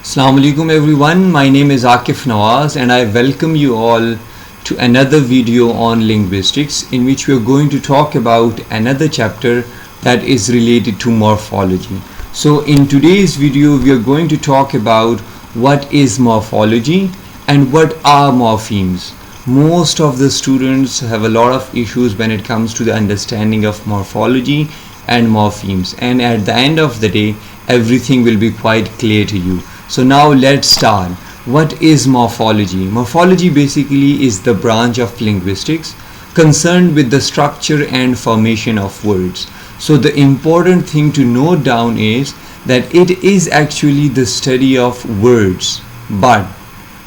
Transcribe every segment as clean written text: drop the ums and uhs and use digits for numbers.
Assalamu alaikum everyone, my name is Akif Nawaz and I welcome you all to another video on linguistics in which we are going to talk about another chapter that is related to morphology. So in today's video we are going to talk about what is morphology and what are morphemes. Most of the students have a lot of issues when it comes to the understanding of morphology and morphemes, and at the end of the day everything will be quite clear to you. So now let's start. What is morphology? Morphology basically is the branch of linguistics concerned with the structure and formation of words. So the important thing to note down is that it is actually the study of words, but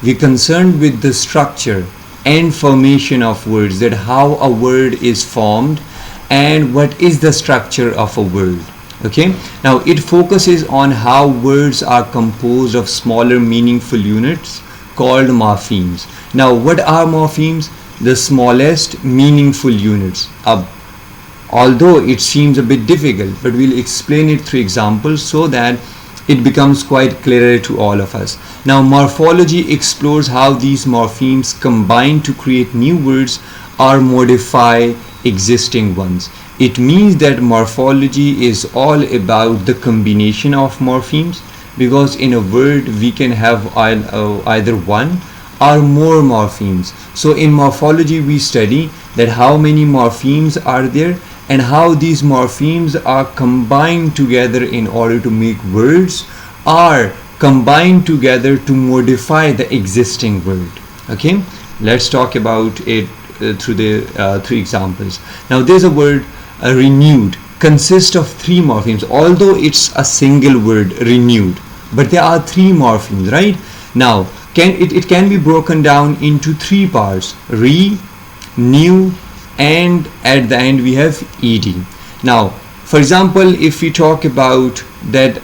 we're concerned with the structure and formation of words, that how a word is formed and what is the structure of a word. Okay, now it focuses on how words are composed of smaller meaningful units called morphemes. Now what are morphemes? The smallest meaningful units. Although it seems a bit difficult, but we'll explain it through examples so that it becomes quite clearer to all of us. Now morphology explores how these morphemes combine to create new words or modify existing ones. It means that morphology is all about the combination of morphemes, because in a word we can have either one or more morphemes. So in morphology we study that how many morphemes are there and how these morphemes are combined together in order to make words or combined together to modify the existing word. Okay, let's talk about it through examples. Now there's a word renewed, consists of three morphemes, although it's a single word renewed, but there are three morphemes, right? Now it can be broken down into three parts: re, new, and at the end we have ed. Now for example, if we talk about that,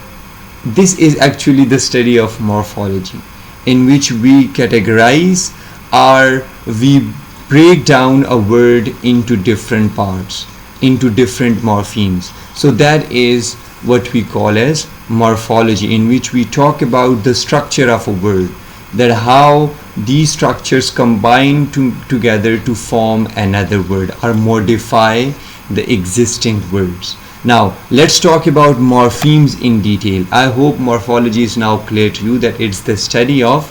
this is actually the study of morphology in which we categorize or we break down a word into different parts, into different morphemes. So that is what we call as morphology, in which we talk about the structure of a word, that how these structures combine together to form another word or modify the existing words. Now let's talk about morphemes in detail. I hope morphology is now clear to you, that it's the study of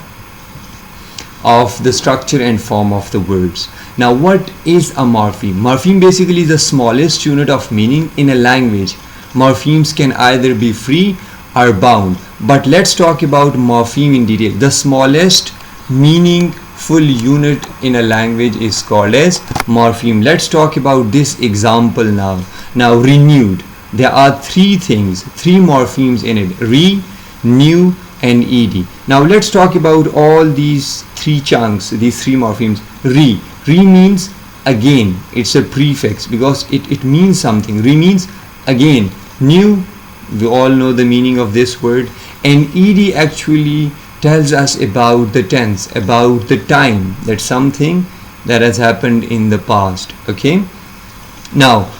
the structure and form of the words. Now what is a morpheme? Morpheme basically is the smallest unit of meaning in a language. Morphemes can either be free or bound, but let's talk about morpheme in detail. The smallest meaningful unit in a language is called as morpheme. Let's talk about this example now. Now renewed, there are three morphemes in it: re, new, and ed. Now let's talk about all these three chunks, these three morphemes. Re means again, it's a prefix because it means something. Re means again. New, we all know the meaning of this word, and ed actually tells us about the tense, about the time, that something that has happened in the past. Okay, now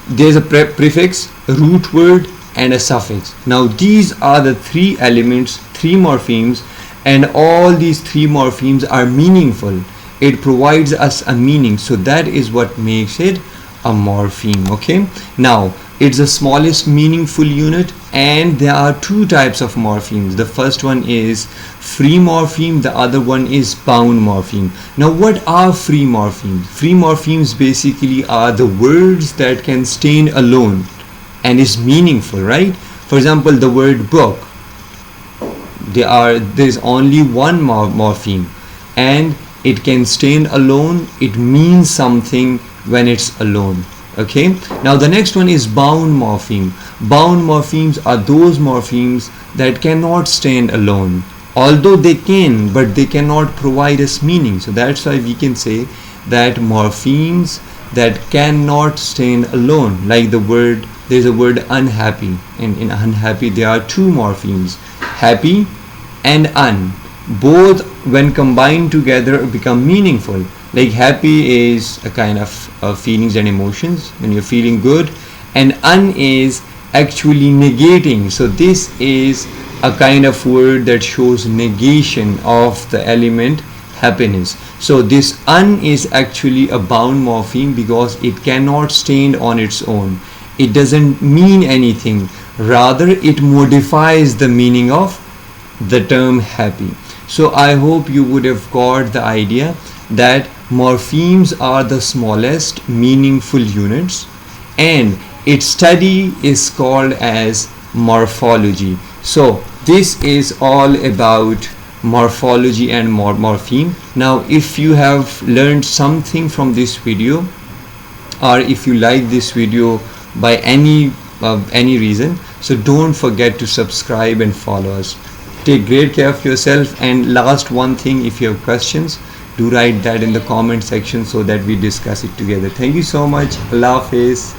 there's a prefix, root word, and a suffix. Now these are the three elements, three morphemes, and all these three morphemes are meaningful. It provides us a meaning, so that is what makes it a morpheme. Okay, now it's the smallest meaningful unit, and there are two types of morphemes. The first one is free morpheme, the other one is bound morpheme. Now what are free morphemes? Free morphemes basically are the words that can stand alone and is meaningful, right? For example, the word book, there's only one morpheme and it can stand alone. It means something when it's alone. Okay, now the next one is bound morpheme. Bound morphemes are those morphemes that cannot stand alone, although they can, but they cannot provide us meaning. So that's why we can say that morphemes that cannot stand alone, like there's a word unhappy, and in unhappy there are two morphemes, happy and un. Both when combined together become meaningful. Like happy is a kind of feelings and emotions when you're feeling good, and un is actually negating. So this is a kind of word that shows negation of the element happiness. So this un is actually a bound morpheme because it cannot stand on its own. It doesn't mean anything, rather it modifies the meaning of the term happy. So I hope you would have got the idea that morphemes are the smallest meaningful units, and its study is called as morphology. So this is all about morphology and morpheme. Now if you have learned something from this video, or if you like this video by any reason, so don't forget to subscribe and follow us. Take great care of yourself, and last one thing, if you have questions, do write that in the comment section so that we discuss it together. Thank you so much. Allah Hafiz.